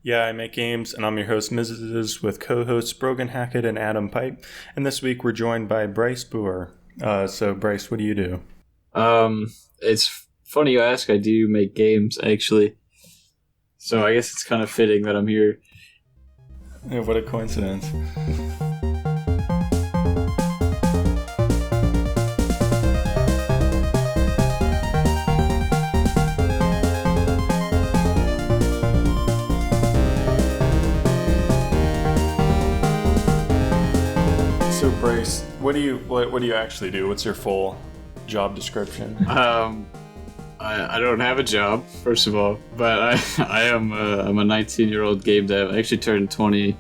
Yeah, I make games, and I'm your host, Miziziziz, with co-hosts Breogan Hackett and Adam Pype. And this week we're joined by Bryce Bucher. So, Bryce, what do you do? It's funny you ask. I do make games, actually. So I guess it's kind of fitting that I'm here. Yeah, what a coincidence. So, Bryce, what do you actually do? What's your full job description? I don't have a job, first of all, but I'm a 19-year-old game dev. I actually turned 20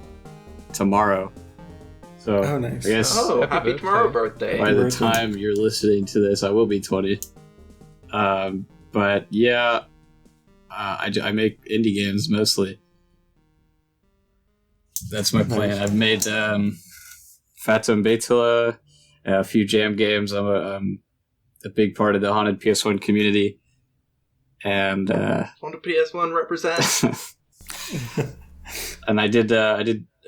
tomorrow. So Oh, nice. I guess happy tomorrow birthday. by the time you're listening to this, I will be 20. But yeah, I make indie games mostly. That's my plan. Nice. I've made Fatum Betula, a few jam games. I'm a big part of the Haunted PS1 community. And On the PS1 represent. and I did a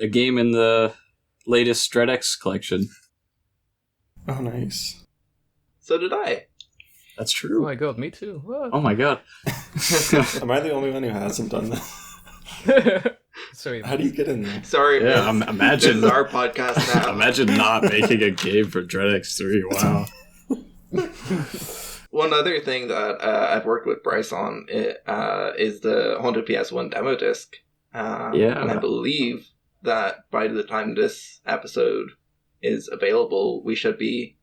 game in the latest DreadX collection. Oh, nice. So did I. That's Oh true. my god, me too. What? Oh my god. Am I the only one who hasn't done this? Sorry. How do you get in there? Sorry. Yeah, this imagine is our podcast now. imagine not making a game for DreadX 3. Wow. One other thing that I've worked with Bryce on is the Haunted PS1 demo disc. Yeah. And I believe that by the time this episode is available, we should be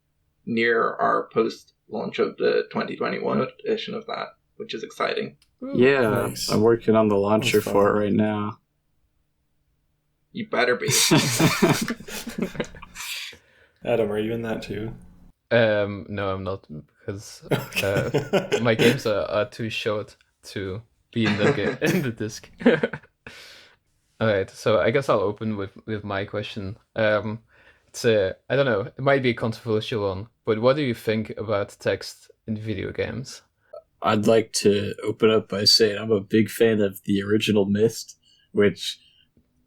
near our post-launch of the 2021 edition of that, which is exciting. Yeah, Nice. I'm working on the launcher That's for fun. it right now. You better be. Adam, are you in that too? No, I'm not, because my games are too short to be in the disc. Alright, so I guess I'll open with my question. It's I don't know, it might be a controversial one, but what do you think about text in video games? I'd like to open up by saying I'm a big fan of the original Myst, which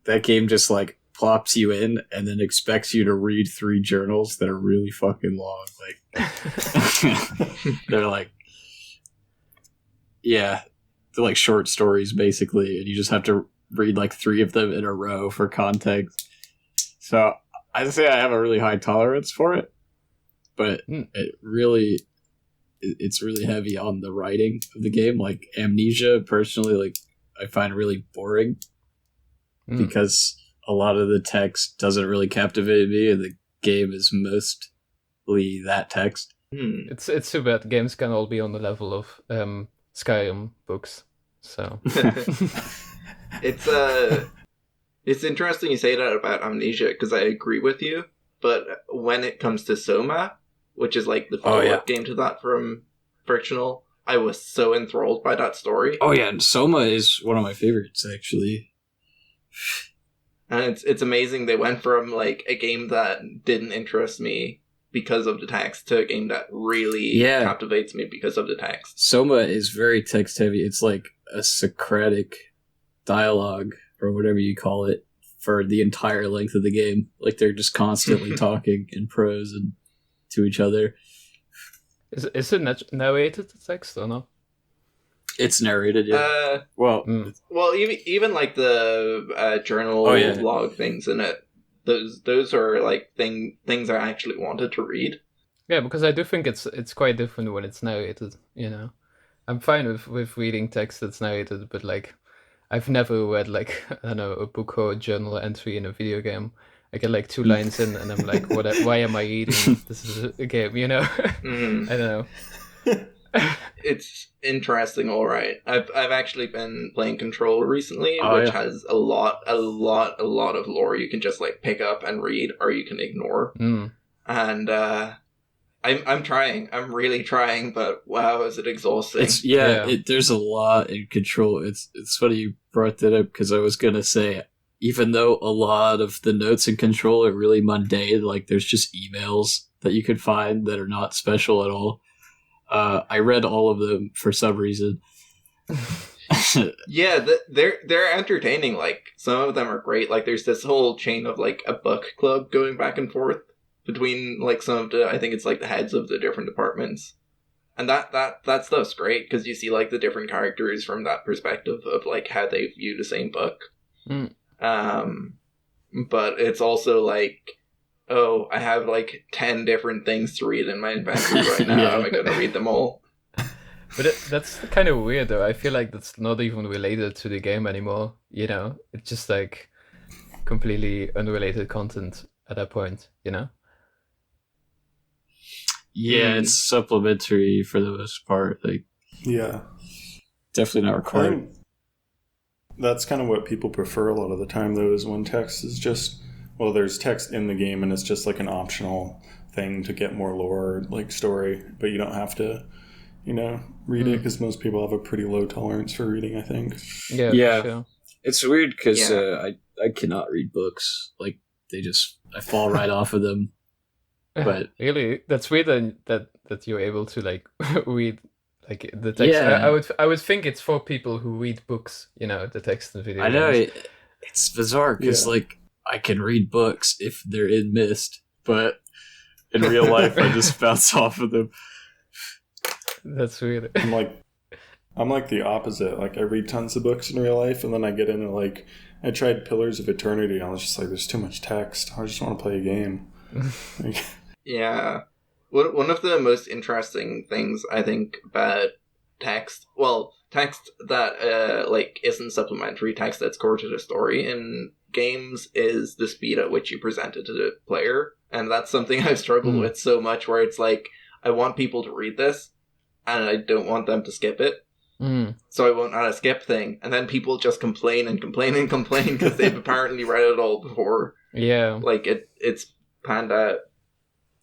that game just like plops you in and then expects you to read 3 journals that are really fucking long. Like they're like, yeah, they're like short stories basically, and you just have to read like 3 of them in a row for context. So I'd say I have a really high tolerance for it, but it's really heavy on the writing of the game. Like Amnesia, personally, like I find really boring because a lot of the text doesn't really captivate me, and the game is mostly that text. It's too bad games can all be on the level of Skyrim books. So It's interesting you say that about Amnesia, because I agree with you, but when it comes to Soma, which is like the follow-up game to that from Frictional, I was so enthralled by that story. Oh yeah, and Soma is one of my favorites, actually. And it's amazing they went from like a game that didn't interest me because of the text to a game that really captivates me because of the text. Soma is very text heavy. It's like a Socratic dialogue, or whatever you call it, for the entire length of the game. Like they're just constantly talking in prose and to each other. is it narrated text or not? It's narrated, yeah. Well, even like the journal log things in it, those are like things I actually wanted to read. Yeah, because I do think it's quite different when it's narrated, you know. I'm fine with reading text that's narrated, but like I've never read like, I don't know, a book or a journal entry in a video game. I get like 2 lines in and I'm like, why am I reading? This is a game, you know? I don't know. It's interesting, all right. I've actually been playing Control recently, which has a lot of lore you can just like pick up and read, or you can ignore. And I'm trying. I'm really trying, but wow, is it exhausting? There's a lot in Control. It's funny you brought that up, because I was gonna say, even though a lot of the notes in Control are really mundane, like there's just emails that you could find that are not special at all. I read all of them for some reason. Yeah, they're entertaining. Like, some of them are great. Like, there's this whole chain of like a book club going back and forth between like some of the, I think it's like the heads of the different departments, and that stuff's great because you see like the different characters from that perspective of like how they view the same book. But it's also like, oh, I have like 10 different things to read in my inventory right now. Am I gonna read them all? But that's kind of weird, though. I feel like that's not even related to the game anymore. You know, it's just like completely unrelated content at that point. You know. Yeah, it's supplementary for the most part. Like, yeah, definitely not required. That's kind of what people prefer a lot of the time, though, is when text is just, well, there's text in the game and it's just like an optional thing to get more lore, like story, but you don't have to, you know, read it, because most people have a pretty low tolerance for reading, I think. Yeah. Sure. It's weird because I cannot read books. Like, I fall right off of them. But really, that's weird that you're able to like read like the text. Yeah. I would think it's for people who read books, you know, the text and video. I know it's bizarre because like I can read books if they're in Myst, but in real life I just bounce off of them. That's weird. I'm like the opposite. Like, I read tons of books in real life, and then I get into like, I tried Pillars of Eternity, and I was just like, there's too much text. I just want to play a game. Like, yeah. One of the most interesting things I think about text that like isn't supplementary, text that's core to the story in games, is the speed at which you present it to the player. And that's something I've struggled with so much, where it's like, I want people to read this, and I don't want them to skip it. So I won't add a skip thing, and then people just complain because they've apparently read it all before. Yeah, like it's panned out.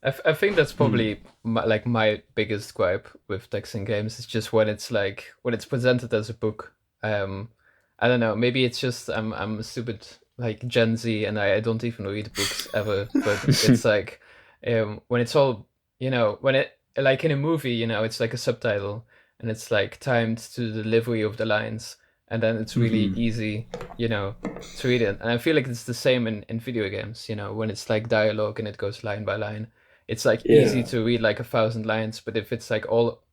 I think that's probably my biggest gripe with text in games is just when it's presented as a book. I don't know, maybe it's just I'm a stupid like Gen Z and I don't even read books ever. But it's like when it's all, you know, when it, like in a movie, you know, it's like a subtitle and it's like timed to the delivery of the lines, and then it's really easy, you know, to read it. And I feel like it's the same in video games, you know, when it's like dialogue and it goes line by line. It's like easy to read like 1,000 lines, but if it's like all,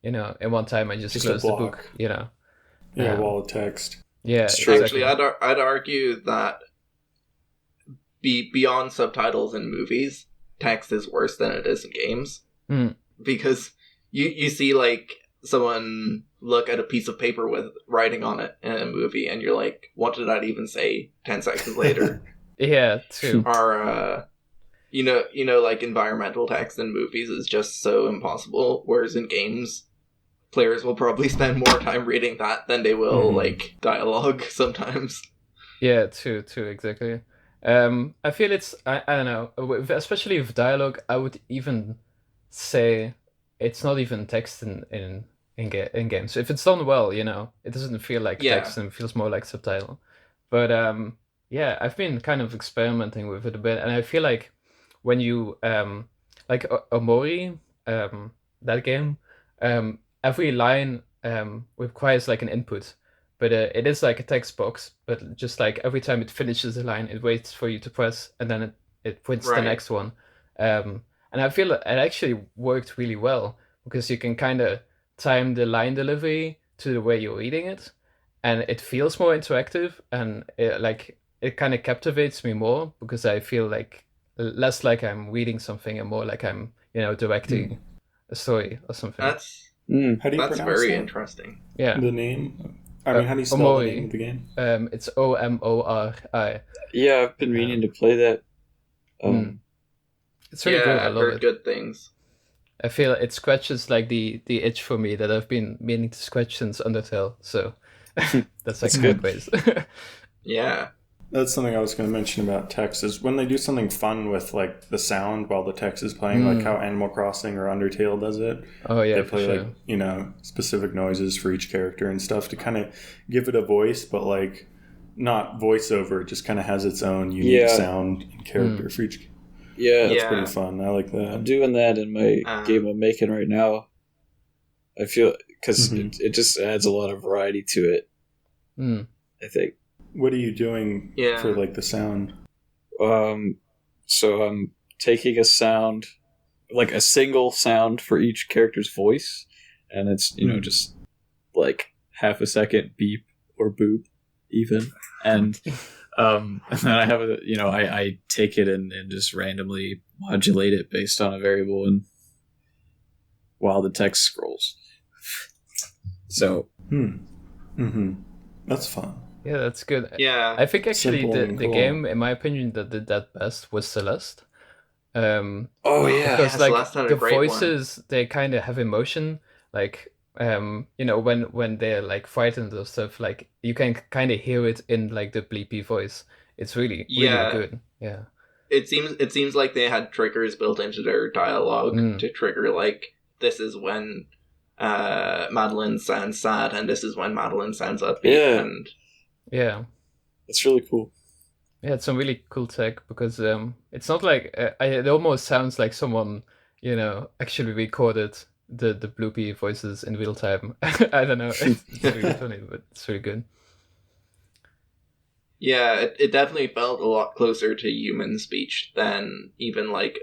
you know, in one time, I just close the book, you know. Yeah, wall of text. Yeah, exactly. Actually, I'd argue that beyond subtitles in movies, text is worse than it is in games. Because you see like someone look at a piece of paper with writing on it in a movie, and you're like, what did that even say 10 seconds later? Yeah, true. Or you know, like environmental text in movies is just so impossible, whereas in games, players will probably spend more time reading that than they will like dialogue sometimes. Yeah, true, exactly. I feel it's I don't know, especially with dialogue, I would even say it's not even text in games. If it's done well, you know, it doesn't feel like text and it feels more like subtitle. But yeah, I've been kind of experimenting with it a bit, and I feel like when you like Omori, that game, every line requires like an input, but it is like a text box, but just like every time it finishes a line, it waits for you to press, and then it prints the next one. And I feel it actually worked really well, because you can kind of time the line delivery to the way you're reading it, and it feels more interactive, and it kind of captivates me more, because I feel like less like I'm reading something and more like I'm, you know, directing a story or something. That's how do you pronounce very that? interesting. Yeah, the name. I mean, how do you spell the name of the game? It's Omori. Yeah, I've been meaning to play that. It's really good. I I've love heard it. good things. I feel it scratches like the itch for me that I've been meaning to scratch since Undertale. So that's like good ways. Yeah. That's something I was going to mention about text, is when they do something fun with like the sound while the text is playing, like how Animal Crossing or Undertale does it. Oh yeah, they play like, you know, specific noises for each character and stuff to kind of give it a voice, but like not voiceover. It just kind of has its own unique sound and character for each. Yeah, that's pretty fun. I like that. I'm doing that in my game I'm making right now. I feel, because it just adds a lot of variety to it. I think. What are you doing for like the sound? So I'm taking a sound, like a single sound for each character's voice, and it's just like half a second beep or boop, even, and then I have I take it and just randomly modulate it based on a variable and while the text scrolls. So that's fun. Yeah, that's good. Yeah, I think actually Simple the game, in my opinion, that did that best was Celeste. Because Celeste had a the great voices, they kind of have emotion, like when they're like frightened or stuff, like you can kind of hear it in like the bleepy voice. It's really good. Yeah. It seems like they had triggers built into their dialogue to trigger, like, this is when Madeline sounds sad and this is when Madeline sounds upbeat. Yeah. It's really cool. Yeah, it's some really cool tech because it's not like it almost sounds like someone actually recorded the bloopy voices in real time. I don't know, it's really funny, but it's really good. Yeah, it definitely felt a lot closer to human speech than even like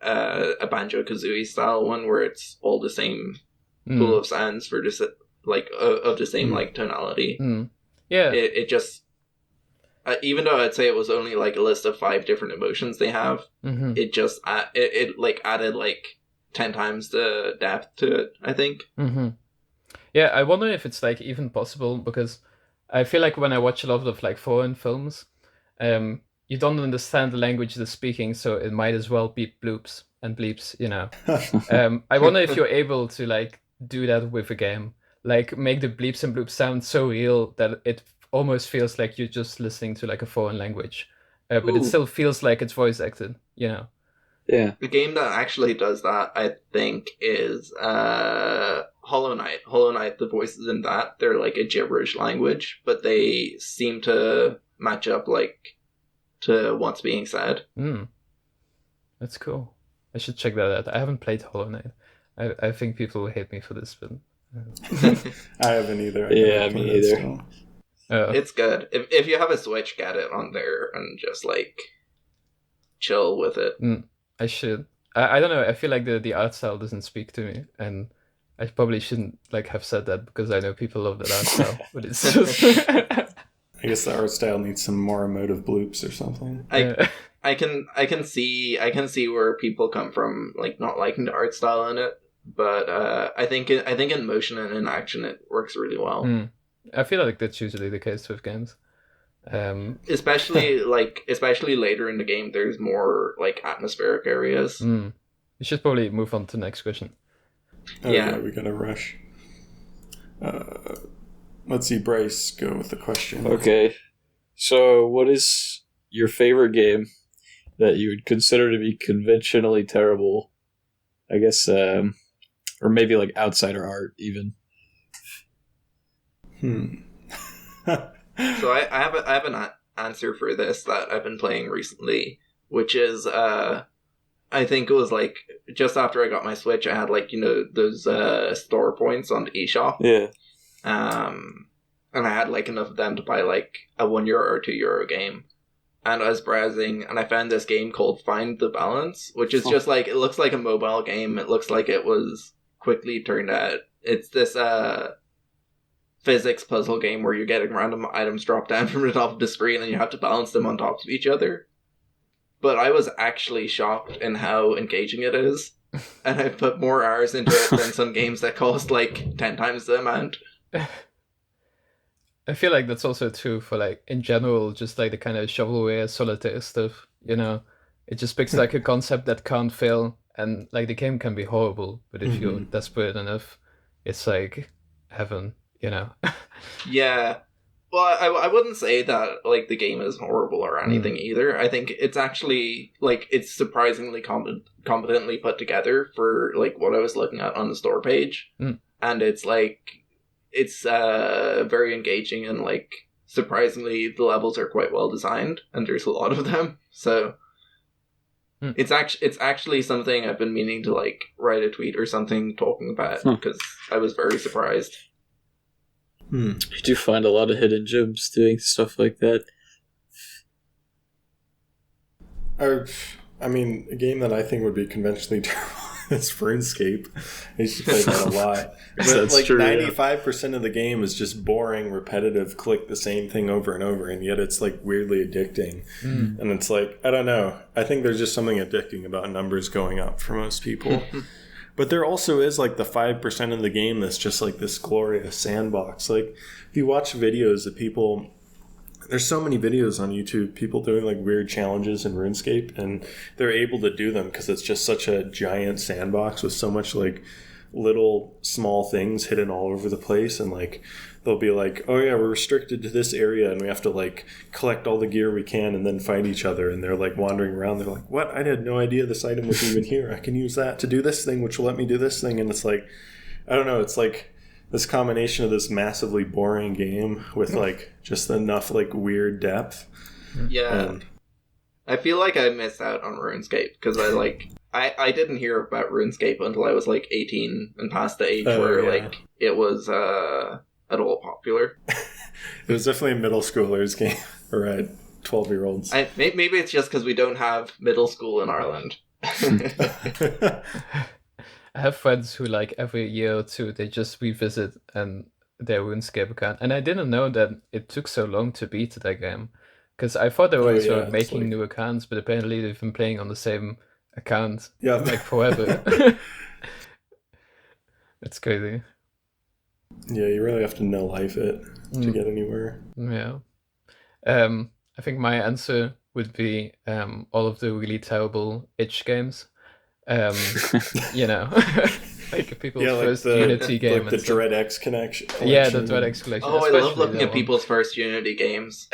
a Banjo-Kazooie style one where it's all the same pool of sounds for just like of the same like tonality. Yeah, it just even though I'd say it was only like a list of 5 different emotions they have, it just it like added like 10 times the depth to it, I think. Yeah, I wonder if it's like even possible, because I feel like when I watch a lot of like foreign films, you don't understand the language they're speaking, so it might as well be bloops and bleeps, I wonder if you're able to like do that with a game, like make the bleeps and bloops sound so real that it almost feels like you're just listening to like a foreign language, but it still feels like it's voice acted, Yeah. The game that actually does that, I think, is Hollow Knight. Hollow Knight, the voices in that, they're like a gibberish language, but they seem to match up like to what's being said. That's cool. I should check that out. I haven't played Hollow Knight. I think people will hate me for this, but I haven't either. Me either. It's good. If you have a Switch, get it on there and just like chill with it. I should. I don't know. I feel like the art style doesn't speak to me, and I probably shouldn't like have said that because I know people love that art style, but it's just. I guess the art style needs some more emotive bloops or something. I can see where people come from, like not liking the art style in it, but I think in motion and in action it works really well. I feel like that's usually the case with games. Especially later in the game, there's more like atmospheric areas. You should probably move on to the next question. Yeah, we gotta rush. Let's see, Bryce, go with the question. Okay, so what is your favorite game that you would consider to be conventionally terrible? I guess, or maybe like outsider art even. So I have an answer for this that I've been playing recently, which is I think it was like just after I got my Switch, I had like those store points on the eShop. Yeah. And I had like enough of them to buy like a €1 or €2 game. And I was browsing and I found this game called Find the Balance, which is just like, it looks like a mobile game. It looks like it was quickly turned out. It's this physics puzzle game where you're getting random items dropped down from the top of the screen and you have to balance them on top of each other. But I was actually shocked in how engaging it is. And I've put more hours into it than some games that cost like 10 times the amount. I feel like that's also true for like in general, just like the kind of shovelware solitaire stuff, it just picks like a concept that can't fail, and like the game can be horrible, but if you're desperate enough, it's like heaven, Yeah. Well, I wouldn't say that like the game is horrible or anything either. I think it's actually like it's surprisingly competently put together for like what I was looking at on the store page, and it's like it's very engaging and like surprisingly the levels are quite well designed and there's a lot of them. So It's actually something I've been meaning to like write a tweet or something talking about because I was very surprised. You do find a lot of hidden gems doing stuff like that. I mean, a game that I think would be conventionally terrible is RuneScape. I used to play that a lot. But That's like true, 95% of the game is just boring, repetitive, click the same thing over and over, and yet it's like weirdly addicting. And it's like, I don't know. I think there's just something addicting about numbers going up for most people. But there also is like the 5% of the game that's just like this glorious sandbox. Like if you watch videos of people, there's so many videos on YouTube, people doing like weird challenges in RuneScape, and they're able to do them because it's just such a giant sandbox with so much like little small things hidden all over the place. And like they'll be like, oh yeah, we're restricted to this area and we have to like collect all the gear we can and then fight each other. And they're like wandering around, they're like, what? I had no idea this item was even here. I can use that to do this thing, which will let me do this thing. And it's like, I don't know, it's like this combination of this massively boring game with like just enough like weird depth. Yeah. I feel like I missed out on RuneScape because I didn't hear about RuneScape until I was like 18 and past the age where like it was at all popular. It was definitely a middle schooler's game, or a 12-year-olds. Maybe it's just because we don't have middle school in Ireland. I have friends who like every year or two they just revisit and their RuneScape account, and I didn't know that it took so long to beat that game because I thought they were sort of making new accounts, but apparently they've been playing on the same account like forever. It's crazy. Yeah, you really have to know life it to get anywhere. Yeah. I think my answer would be all of the really terrible itch games. You know, like people's first Unity game, like the Dread X collection. Yeah, the Dread X collection. Oh, I love looking at people's first Unity games.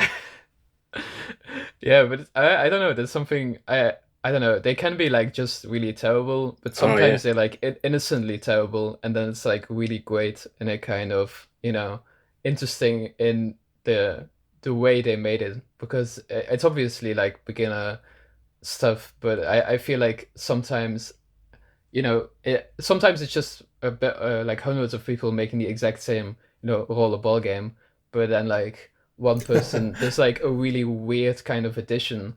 Yeah, but I don't know. There's something I don't know. They can be like just really terrible, but sometimes they're like innocently terrible, and then it's like really great in a kind of interesting in the way they made it, because it's obviously like beginner stuff, but I feel like sometimes sometimes it's just a bit like hundreds of people making the exact same rollerball game, but then like one person there's like a really weird kind of addition,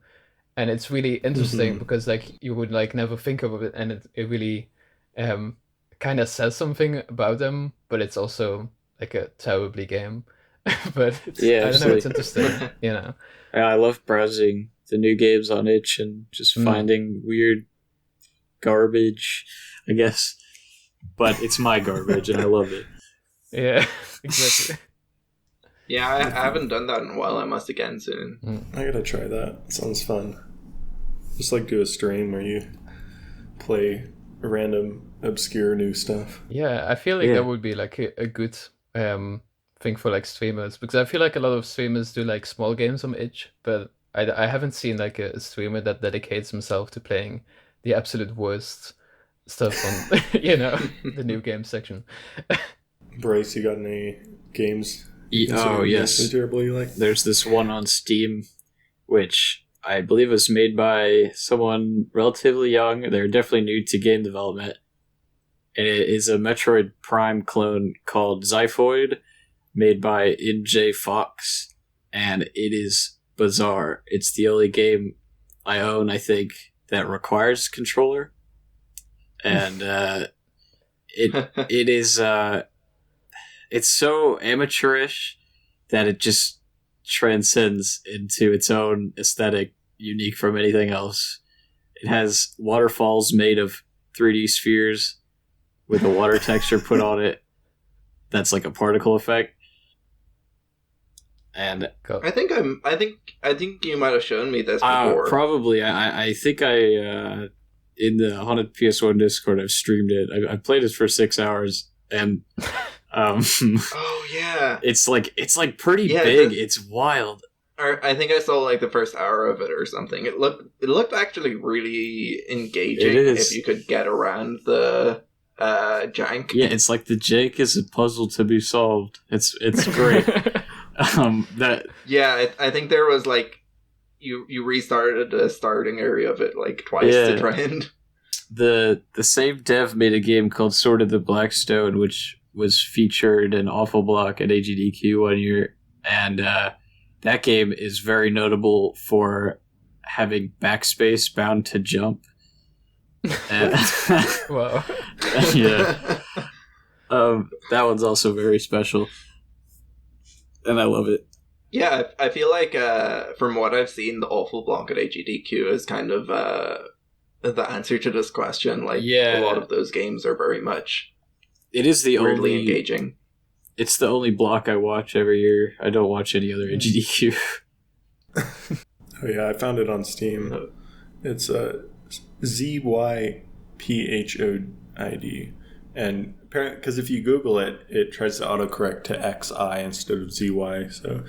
and it's really interesting because like you would like never think of it, and it really kind of says something about them, but it's also like a terribly game. But I don't know, it's interesting. I love browsing the new games on itch and just finding weird garbage, I guess, but it's my garbage and I love it. Yeah, exactly. Yeah, I haven't done that in a while. I must again soon. I gotta try that. It sounds fun. Just like do a stream where you play random obscure new stuff. Yeah, I feel like that would be like a good thing for like streamers, because I feel like a lot of streamers do like small games on itch, but I haven't seen like a streamer that dedicates himself to playing the absolute worst stuff on the new game section. Bryce, you got any games? Oh yes, terrible you like? There's this one on Steam, which I believe was made by someone relatively young. They're definitely new to game development, and it is a Metroid Prime clone called Zyphoid, made by NJ Fox, and it is bizarre. It's the only game I own, I think, that requires controller, and it is it's so amateurish that it just transcends into its own aesthetic, unique from anything else. It has waterfalls made of 3D spheres with a water texture put on it that's like a particle effect. And I think you might have shown me this before. Probably. I think I in the Haunted PS1 Discord I've streamed it. I played it for 6 hours, and oh yeah, it's like pretty big. It's wild. I think I saw like the first hour of it or something. It looked actually really engaging. It is. If you could get around the jank. Yeah, it's like the jank is a puzzle to be solved. It's great. I think there was like you restarted the starting area of it like twice to try and... The same dev made a game called Sword of the Blackstone, which was featured in Awful Block at AGDQ one year, and that game is very notable for having backspace bound to jump. Wow. Yeah. That one's also very special, and I love it. Yeah, I feel like from what I've seen, the Awful Block at AGDQ is kind of the answer to this question. Like, a lot of those games are very much... It is the weirdly only engaging. It's the only block I watch every year. I don't watch any other AGDQ. Oh yeah, I found it on Steam. It's ZYPHOID, and apparently, because if you Google it, it tries to autocorrect to XI instead of ZY, so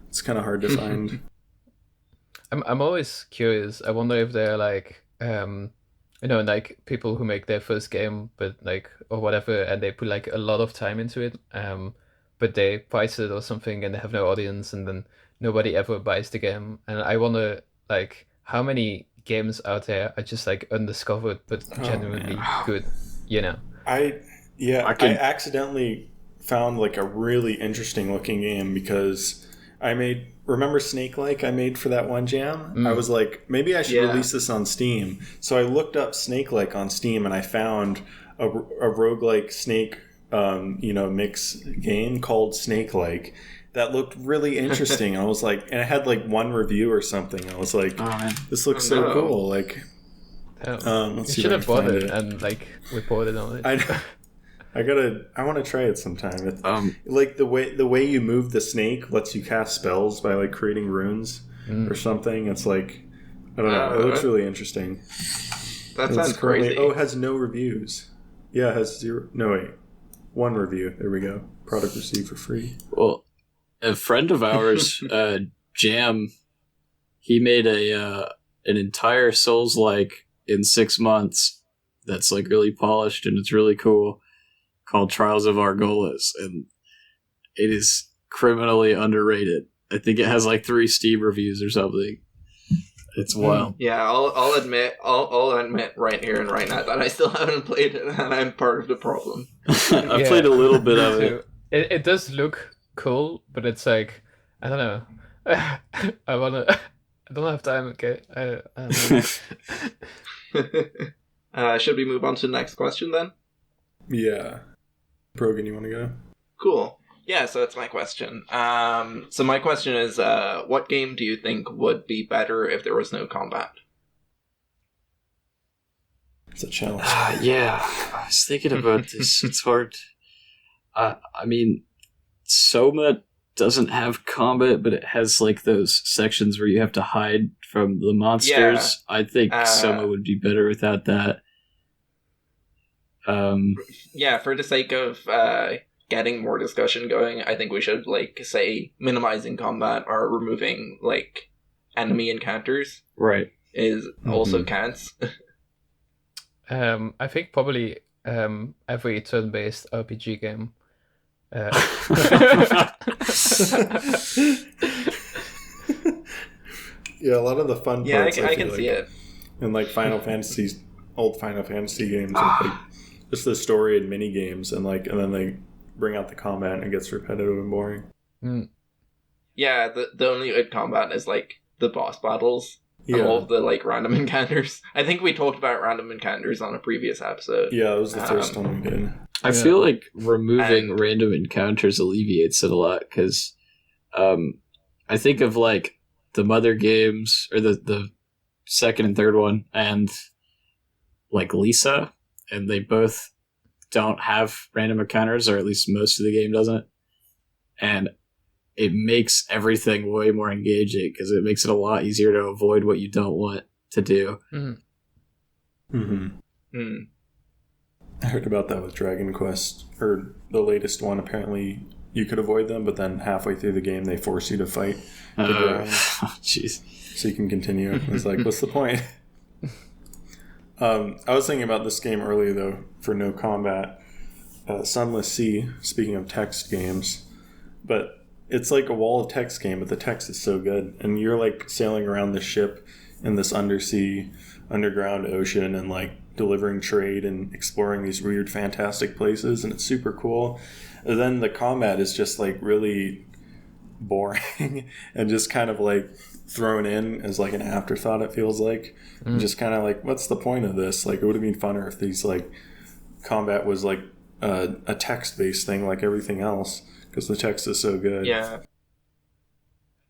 it's kind of hard to find. I'm always curious. I wonder if they're like like people who make their first game, but like or whatever, and they put like a lot of time into it, but they price it or something, and they have no audience, and then nobody ever buys the game. And I wonder like how many games out there are just like undiscovered but genuinely good, you know? I accidentally found like a really interesting looking game because remember Snake Like I made for that one jam? I was like, maybe I should release this on Steam. So I looked up Snake Like on Steam and I found a roguelike snake mix game called Snake Like that looked really interesting. I was like, and it had like one review or something. I was like, this looks so cool. Like, let's see should if have I can bought find it and like reported on it. I want to try it sometime. Like the way you move the snake lets you cast spells by like creating runes or something. It's like, I don't know. It looks really interesting. That sounds crazy. It has no reviews. Yeah, it has 0. No, wait. 1 review. There we go. Product received for free. Well, a friend of ours, Jam, he made an entire Souls-like in 6 months that's like really polished and it's really cool, called Trials of Argolis, and it is criminally underrated. I think it has like 3 Steam reviews or something. It's wild. Yeah, I'll admit right here and right now that I still haven't played it, and I'm part of the problem. I played a little bit of it. It does look cool, but it's like, I don't know. I don't have time. Okay, I don't know. Should we move on to the next question then? Yeah. Breogan, you want to go? Cool. Yeah, so that's my question. So my question is, what game do you think would be better if there was no combat? It's a challenge. Yeah, I was thinking about this. It's hard. I mean, Soma doesn't have combat, but it has like those sections where you have to hide from the monsters. Yeah. I think Soma would be better without that. Yeah, for the sake of getting more discussion going, I think we should like say minimizing combat or removing like enemy encounters. Right. Is also counts. I think probably every turn-based RPG game. Yeah, a lot of the fun parts. I can see it. In like old Final Fantasy games, like just the story and mini games, and then they bring out the combat and it gets repetitive and boring. Yeah, the only good combat is like the boss battles. And all of the like random encounters. I think we talked about random encounters on a previous episode. Yeah, it was the first one we did. I feel like removing random encounters alleviates it a lot, because I think of like the Mother games, or the second and third one, and like Lisa, and they both don't have random encounters, or at least most of the game doesn't. And it makes everything way more engaging, because it makes it a lot easier to avoid what you don't want to do. I heard about that with Dragon Quest, or the latest one. Apparently you could avoid them, but then halfway through the game they force you to fight the ground. Jeez. So you can continue. It's like, what's the point? I was thinking about this game earlier, though, for no combat. Sunless Sea, speaking of text games. But it's like a wall of text game, but the text is so good. And you're like sailing around the ship in this underground ocean and like delivering trade and exploring these weird, fantastic places, and it's super cool. And then the combat is just like really boring and just kind of like thrown in as like an afterthought, it feels like. And just kind of like, what's the point of this? Like, it would have been funner if these like combat was like a text-based thing like everything else, because the text is so good. Yeah,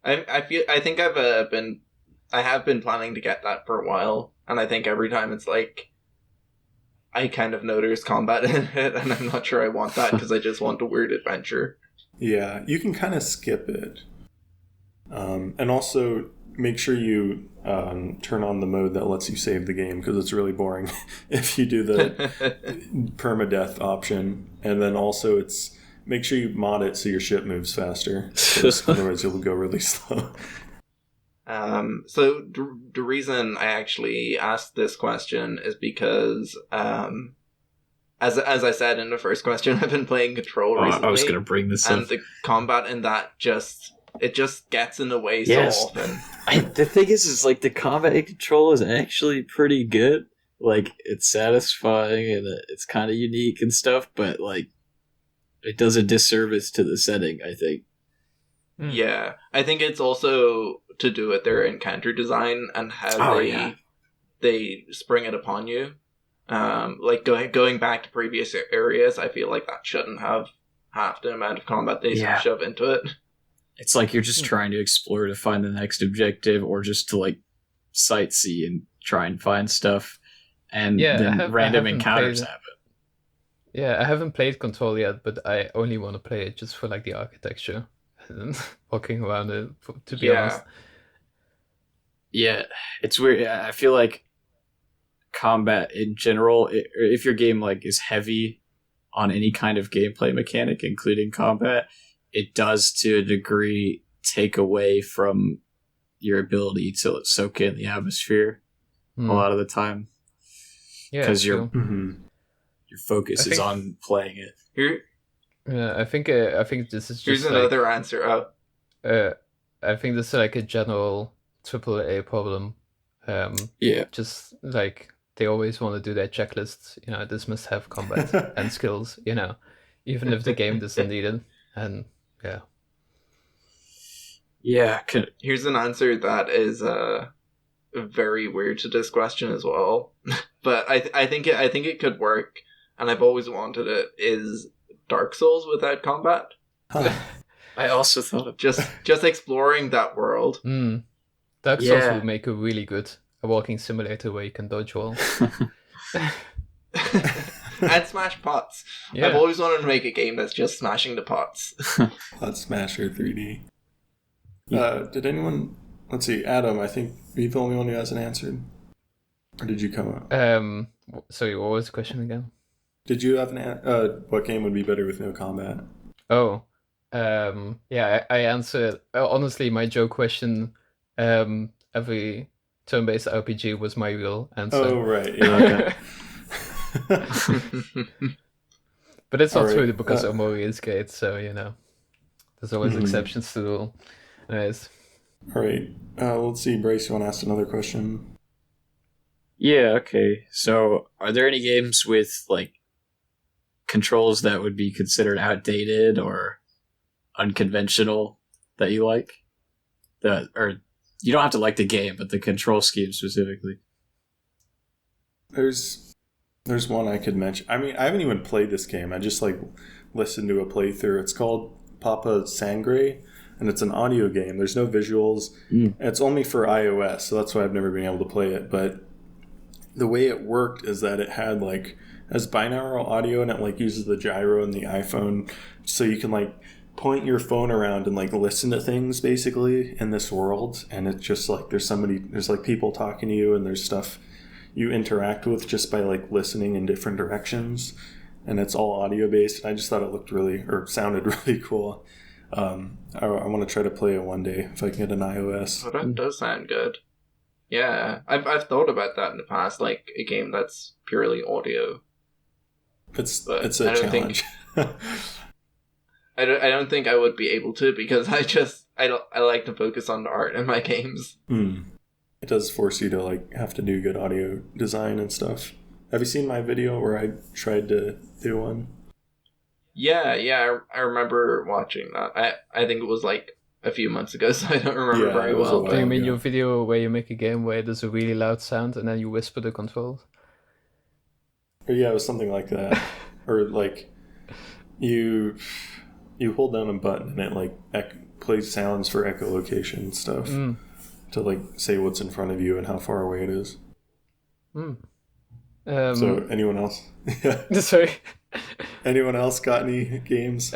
I think I have been planning to get that for a while, and I think every time it's like I kind of notice combat in it, and I'm not sure I want that because I just want a weird adventure. Yeah, you can kind of skip it, and also make sure you turn on the mode that lets you save the game, because it's really boring if you do the permadeath option. And then also make sure you mod it so your ship moves faster, otherwise you'll go really slow. So the reason I actually asked this question is because, as I said in the first question, I've been playing Control recently. I was going to bring this up. And the combat in that just gets in the way so often. The thing is like the combat in Control is actually pretty good. Like, it's satisfying and it's kind of unique and stuff, but like it does a disservice to the setting, I think. Yeah, I think it's also to do with their encounter design and how they spring it upon you. Like going back to previous areas, I feel like that shouldn't have half the amount of combat they shove into it. It's like you're just trying to explore to find the next objective, or just to like sightsee and try and find stuff, and then random encounters happen. Yeah, I haven't played Control yet, but I only want to play it just for like the architecture and walking around it, to be honest. Yeah, it's weird. I feel like combat in general, if your game like is heavy on any kind of gameplay mechanic, including combat, it does to a degree take away from your ability to soak in the atmosphere a lot of the time. Yeah, because your focus is on playing it. Yeah, I think this is just. Here's another answer. I think this is like a general AAA problem. Just like they always want to do their checklists. You know, this must have combat and skills. You know, even if the game doesn't need it. And here's an answer that is very weird to this question as well. But I think it could work, and I've always wanted it. Is Dark Souls without combat? I also thought of just exploring that world. Dark Souls would make a really good walking simulator where you can dodge walls. And smash pots. Yeah. I've always wanted to make a game that's just smashing the pots. Pot Smasher 3D. Did anyone... Let's see, Adam, I think you're the only one who hasn't answered. Or did you come up? Sorry, what was the question again? Did you have what game would be better with no combat? Oh. I answered... honestly, my joke question, every turn-based RPG was my real answer. Oh, right. Yeah, okay. But it's not true because Omori is great, so you know there's always exceptions to the rule. Anyways. Alright, let's see, Bryce, you want to ask another question? Yeah, okay. So are there any games with like controls that would be considered outdated or unconventional that you like? Or you don't have to like the game, but the control scheme specifically. There's one I could mention. I mean, I haven't even played this game. I just like listened to a playthrough. It's called Papa Sangre, and it's an audio game. There's no visuals. It's only for iOS, so that's why I've never been able to play it. But the way it worked is that it had like as binaural audio, and it like uses the gyro in the iPhone, so you can like point your phone around and like listen to things basically in this world. And it's just like there's like people talking to you, and there's stuff you interact with just by like listening in different directions, and it's all audio based. I just thought it sounded really cool. I want to try to play it one day if I can get an iOS. Oh, that does sound good. Yeah, I've thought about that in the past, like a game that's purely audio. It's a challenge. I I don't think I would be able to, because I like to focus on the art in my games. It does force you to like have to do good audio design and stuff. Have you seen my video where I tried to do one? Yeah, I remember watching that. I think it was like a few months ago, so I don't remember very well. Do you mean your video where you make a game where there's a really loud sound and then you whisper the controls? Yeah, it was something like that. Or like you hold down a button and it like plays sounds for echolocation and stuff to like say what's in front of you and how far away it is. So anyone else? Sorry. Anyone else got any games?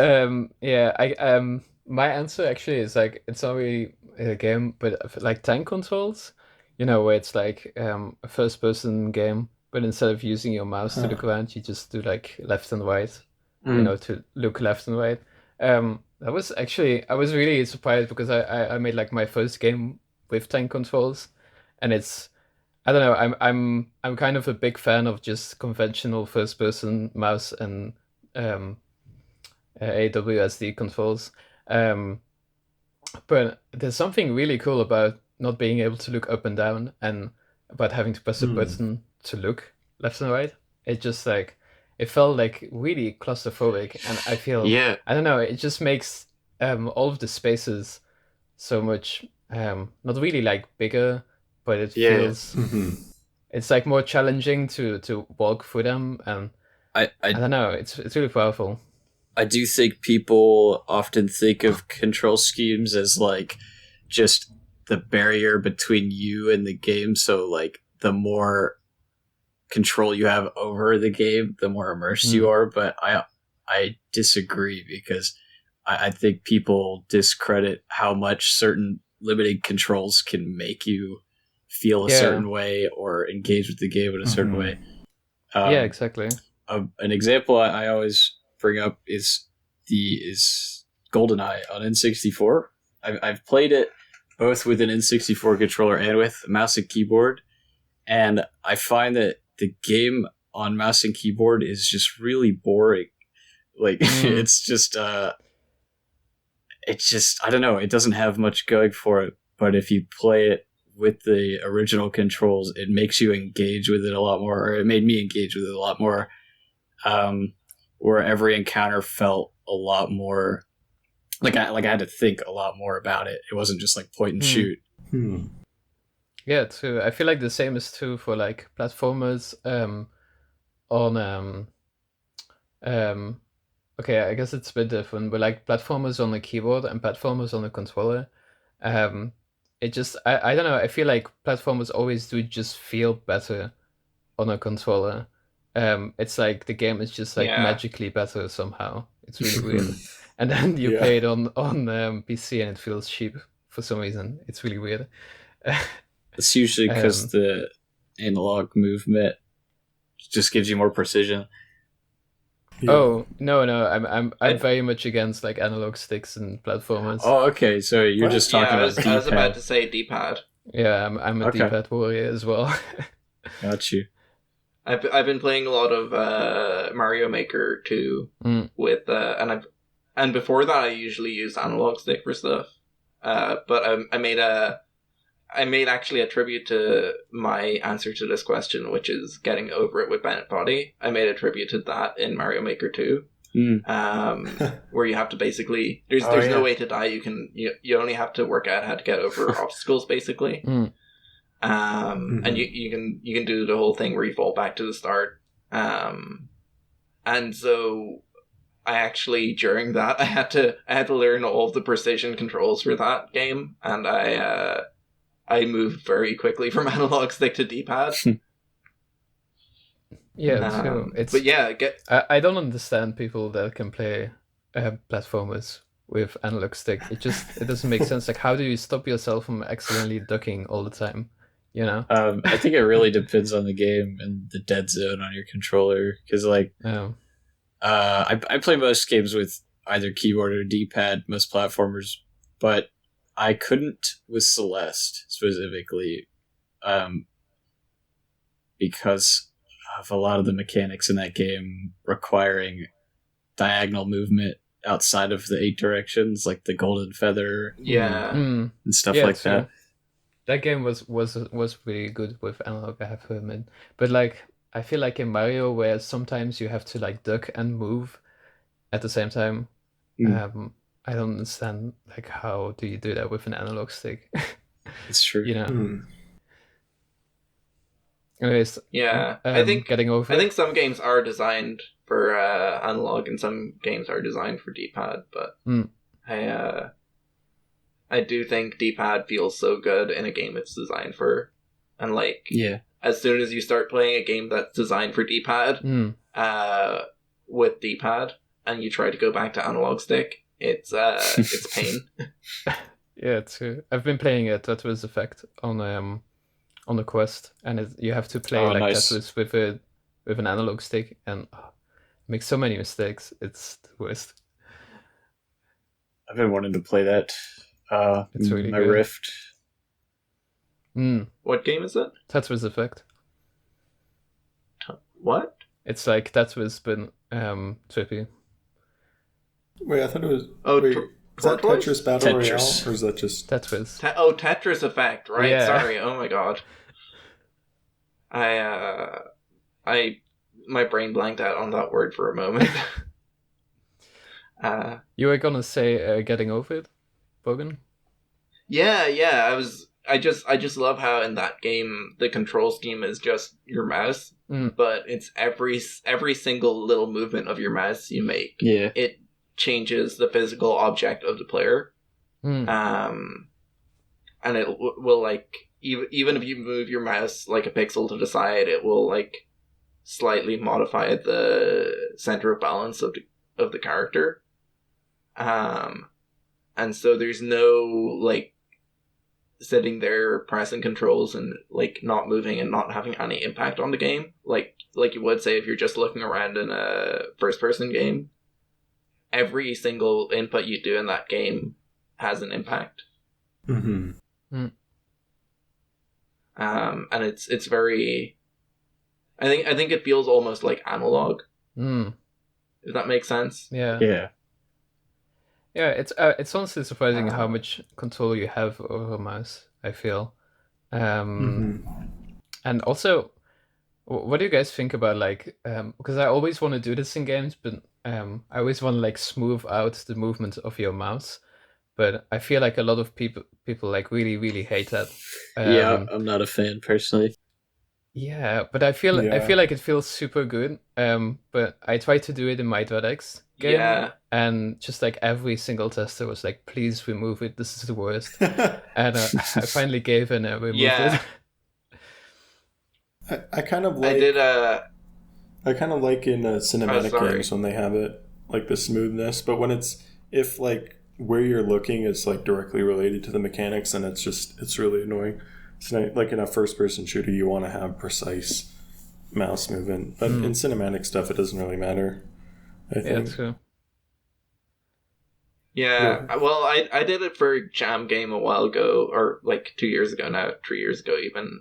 My answer actually is like, it's not really a game, but like tank controls, where it's like a first person game, but instead of using your mouse to look around, you just do like left and right, to look left and right. I was really surprised because I made like my first game with tank controls, and it's, I don't know, I'm kind of a big fan of just conventional first person mouse and AWSD controls. But there's something really cool about not being able to look up and down, and about having to press a button to look left and right. It just like, it felt like really claustrophobic, and I feel, I don't know, it just makes all of the spaces so much not really like bigger, but it feels it's like more challenging to walk through them, and I don't know, it's really powerful. I do think people often think of control schemes as like just the barrier between you and the game. So like the more control you have over the game, the more immersed you are. But I disagree, because I think people discredit how much certain limited controls can make you feel a certain way or engage with the game in a certain way. Exactly. An example I always bring up is GoldenEye on N64. I've played it both with an N64 controller and with a mouse and keyboard, and I find that the game on mouse and keyboard is just really boring. Like it's just I don't know, it doesn't have much going for it, but if you play it with the original controls, it makes you engage with it a lot more, or it made me engage with it a lot more, where every encounter felt a lot more like I had to think a lot more about it. It wasn't just like point and shoot. Yeah, too. I feel like the same is true for like platformers on okay, I guess it's a bit different, but like platformers on the keyboard and platformers on the controller, it just, I don't know, I feel like platformers always do just feel better on a controller. It's like the game is just like magically better somehow. It's really weird. And then you play it on PC and it feels cheap for some reason. It's really weird. It's usually because the analog movement just gives you more precision. Oh no, I'm very much against like analog sticks and platformers. Oh, okay. So you're just talking about D-pad. I was about to say D-pad. Yeah, I'm a D-pad warrior as well. Got you. I've been playing a lot of Mario Maker 2 with and before that I usually used analog stick for stuff. But I made actually a tribute to my answer to this question, which is getting over it with Bennett Body. I made a tribute to that in Mario Maker 2. Where you have to basically there's no way to die. You only have to work out how to get over obstacles basically. And you can do the whole thing where you fall back to the start. And so I actually, during that, I had to learn all of the precision controls for that game, and I moved very quickly from analog stick to D-pad. Yeah, too. But yeah, I don't understand people that can play platformers with analog stick. It doesn't make sense. Like, how do you stop yourself from accidentally ducking all the time? You know? I think it really depends on the game and the dead zone on your controller. Because, like, I play most games with either keyboard or D-pad, most platformers, but I couldn't with Celeste specifically, because of a lot of the mechanics in that game requiring diagonal movement outside of the 8 directions, like the golden feather, Yeah. and stuff like that. That game was really good with analog, I have to admit. But like, I feel like in Mario, where sometimes you have to like duck and move at the same time, I don't understand like how do you do that with an analog stick? It's true. You know. Anyways, yeah, I think I think some games are designed for analog and some games are designed for D-pad, but I do think D-pad feels so good in a game it's designed for, and like as soon as you start playing a game that's designed for D-pad with D-pad and you try to go back to analog stick, it's pain. Yeah, true. I've been playing a Tetris Effect on the Quest, and you have to play Tetris with an analog stick, and make so many mistakes. It's the worst. I've been wanting to play that. It's really my good. Rift. What game is it? Tetris Effect. What? It's like Tetris, but trippy. Wait, I thought it was. Is that Tortoise? Tetris Battle Royale, or is that just Tetris? Tetris Effect, right? Yeah. Sorry. Oh my god. My brain blanked out on that word for a moment. You were gonna say getting over it, Bogan? Yeah. I just love how in that game the control scheme is just your mouse, but it's every single little movement of your mouse you make. Yeah. It changes the physical object of the player. And it will like even if you move your mouse like a pixel to the side, it will like slightly modify the center of balance of the character. And so there's no like sitting there pressing controls and like not moving and not having any impact on the game like you would say if you're just looking around in a first person game. Every single input you do in that game has an impact. And it's very I think it feels almost like analog. If that makes sense. Yeah, it's honestly surprising how much control you have over a mouse, I feel. And also, what do you guys think about like because I always want to do this in games, but I always want to like smooth out the movement of your mouse, but I feel like a lot of people like really really hate that. I'm not a fan personally. Yeah, but I feel like it feels super good. But I tried to do it in my .x game, and just like every single tester was like, "Please remove it. This is the worst." And I finally gave and removed it. I kind of like. I kind of like in cinematic games when they have it like the smoothness, but when if like where you're looking is like directly related to the mechanics, then it's really annoying. So like in a first person shooter, you want to have precise mouse movement, but in cinematic stuff, it doesn't really matter. I think. Yeah, that's true. Yeah, well, I did it for Jam Game a while ago, or like 2 years ago now, 3 years ago even,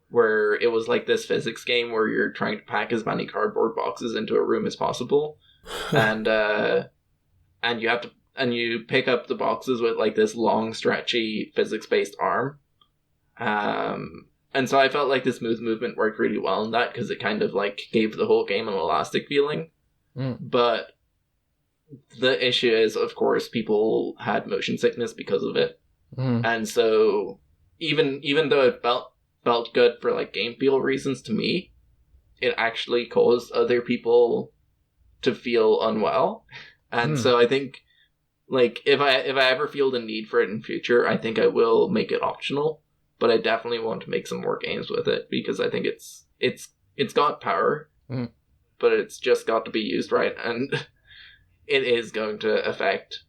where it was like this physics game where you're trying to pack as many cardboard boxes into a room as possible, and you pick up the boxes with like this long, stretchy physics-based arm, and so I felt like the smooth movement worked really well in that because it kind of like gave the whole game an elastic feeling, but the issue is, of course, people had motion sickness because of it, and so even though it felt good for like game feel reasons to me, it actually caused other people to feel unwell, and so I think like if I ever feel the need for it in future, I think I will make it optional, but I definitely want to make some more games with it because I think it's got power, but it's just got to be used right, and it is going to affect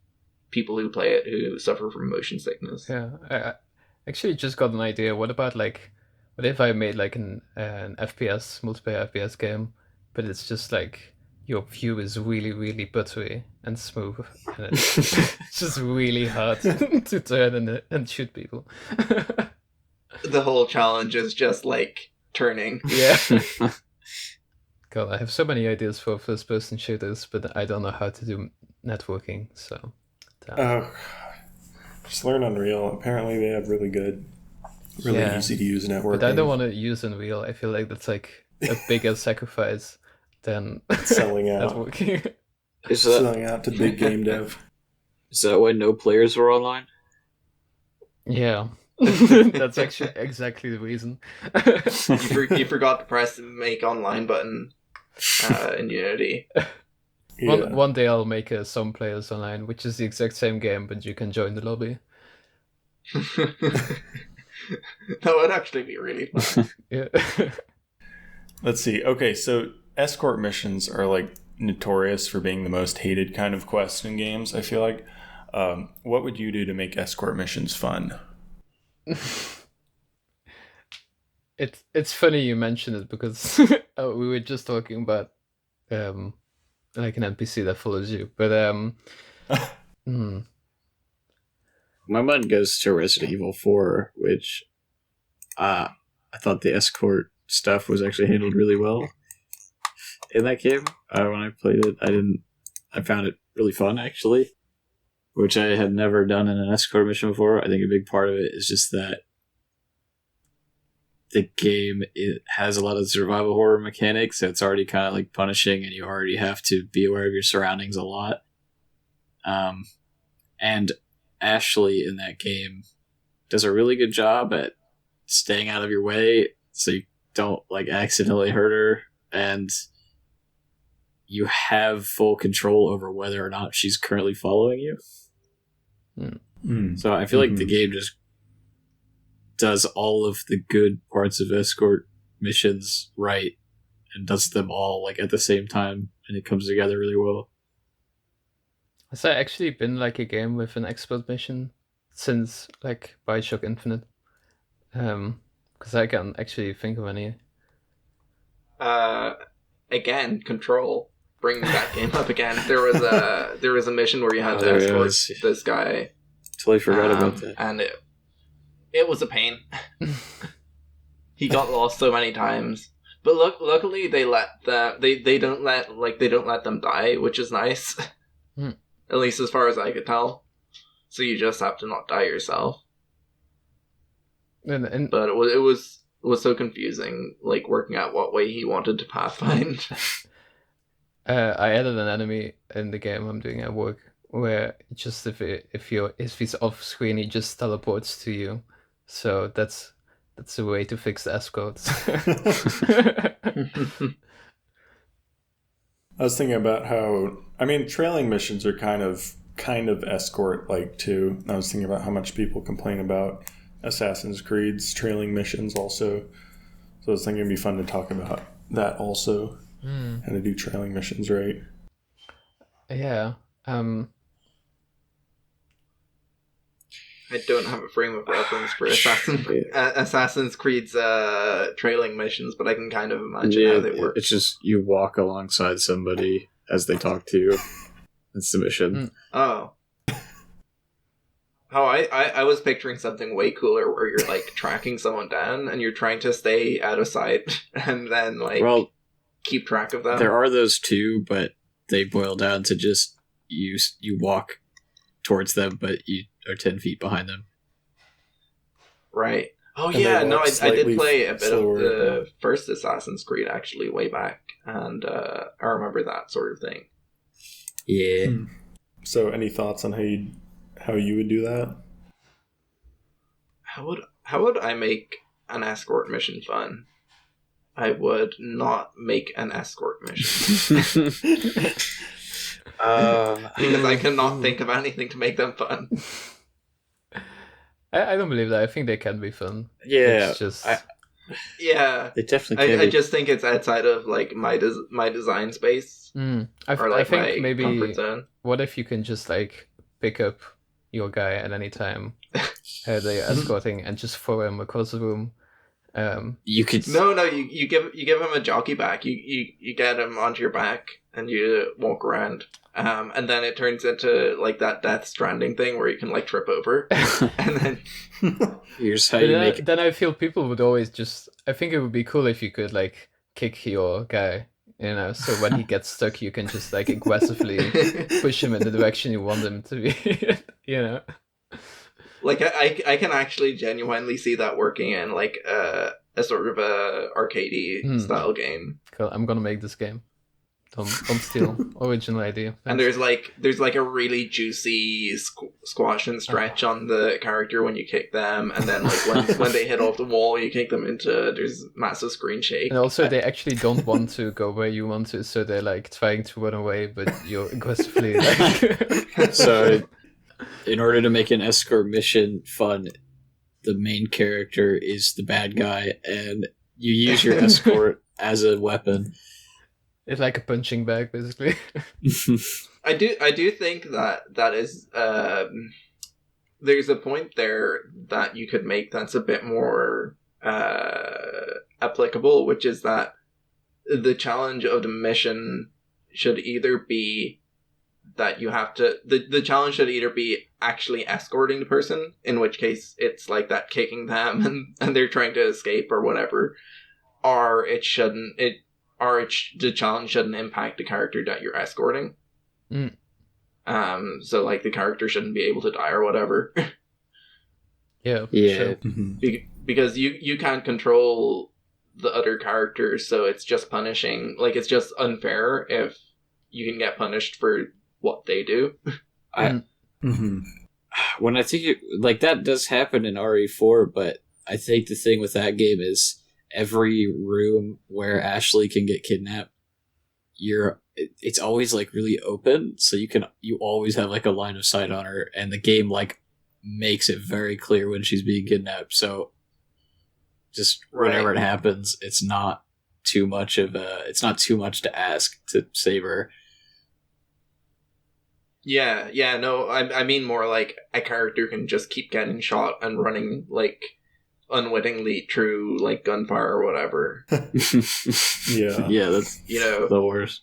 people who play it who suffer from motion sickness. Yeah, I actually just got an idea. What if I made like an FPS, multiplayer FPS game, but it's just like your view is really, really buttery and smooth, and it's just really hard to turn and shoot people. The whole challenge is just like turning. Yeah. God, I have so many ideas for first-person shooters, but I don't know how to do networking. So, just learn Unreal. Apparently, they have really good, really easy to use networking. But I don't want to use Unreal. I feel like that's like a bigger sacrifice than selling out. Networking. Selling out to big game dev. Is that why no players were online? Yeah. That's actually exactly the reason. You forgot to press the make online button in Unity. Yeah. One day I'll make a some players online, which is the exact same game, but you can join the lobby. That would actually be really fun. Yeah. Let's see. Okay, so escort missions are like notorious for being the most hated kind of quest in games, I feel like. What would you do to make escort missions fun? It's funny you mentioned it because we were just talking about like an NPC that follows you, but My mind goes to Resident Evil 4, which I thought the escort stuff was actually handled really well in that game. When I played it, I found it really fun, actually, which I had never done in an escort mission before. I think a big part of it is just that the game, it has a lot of survival horror mechanics, so it's already kind of like punishing, and you already have to be aware of your surroundings a lot. And Ashley in that game does a really good job at staying out of your way so you don't like accidentally hurt her, and you have full control over whether or not she's currently following you. So I feel like the game just does all of the good parts of escort missions right and does them all like at the same time, and it comes together really well. Has there actually been like a game with an expert mission since like Bioshock Infinite? Because I can't actually think of any. Again, Control. Bring that game up again. There was a mission where you had to escort this guy. Totally forgot about that. And it was a pain. He got lost so many times. But luckily they don't let them die, which is nice. At least as far as I could tell. So you just have to not die yourself. But it was so confusing, like working out what way he wanted to pathfind. I added an enemy in the game I'm doing at work where just if he's off screen, he just teleports to you. So that's a way to fix the escorts. I was thinking about how, I mean, trailing missions are kind of escort like too. I was thinking about how much people complain about Assassin's Creed's trailing missions also. So I was thinking it'd be fun to talk about that also. How to do trailing missions right. Yeah. I don't have a frame of reference for Assassin's Creed's trailing missions, but I can kind of imagine how they work. It's just you walk alongside somebody as they talk to you. That's the mission. Oh, I was picturing something way cooler where you're like tracking someone down and you're trying to stay out of sight and then like keep track of them. There are those too, but they boil down to just you walk towards them, but you are 10 feet behind them. Right. Oh, and yeah, no, I did play a bit of the first Assassin's Creed actually way back, and I remember that sort of thing. Yeah. So, any thoughts on how you would do that? How would I make an escort mission fun? I would not make an escort mission. Because I cannot think of anything to make them fun. I don't believe that. I think they can be fun. Yeah. It's just... yeah. They definitely can I just think it's outside of like my design space. I think maybe comfort zone. What if you can just like pick up your guy at any time they're escorting and just throw him across the room? You could you give him a jockey back. You get him onto your back and you walk around. And then it turns into like that Death Stranding thing where you can like trip over, and then here's how you make it. Then I feel people would always just. I think it would be cool if you could like kick your guy you know, so when he gets stuck, you can just like aggressively push him in the direction you want him to be, you know. Like I can actually genuinely see that working in like a sort of a arcadey style game. Cool. I'm gonna make this game. Don't steal original idea. Thanks. And there's like a really juicy squash and stretch on the character when you kick them, and then like when they hit off the wall, you kick them into there's massive screen shake. And also, they actually don't want to go where you want to, so they're like trying to run away, but you're aggressively like. So, in order to make an escort mission fun, the main character is the bad guy, and you use your escort as a weapon. It's like a punching bag, basically. I do think that is there's a point there that you could make that's a bit more applicable, which is that the challenge of the mission should either be that you have to the challenge should either be actually escorting the person, in which case it's like that kicking them and they're trying to escape or whatever, or the challenge shouldn't impact the character that you're escorting. So like the character shouldn't be able to die or whatever. Yeah. Yeah. Sure. Because you can't control the other characters, so it's just punishing. Like it's just unfair if you can get punished for what they do. When I think like that does happen in RE4, but I think the thing with that game is every room where Ashley can get kidnapped, it's always like really open, so you always have like a line of sight on her, and the game like makes it very clear when she's being kidnapped. So just whenever it happens, it's not too much to ask to save her. Yeah, no, I mean more like a character can just keep getting shot and running like unwittingly through like gunfire or whatever. Yeah, that's the worst.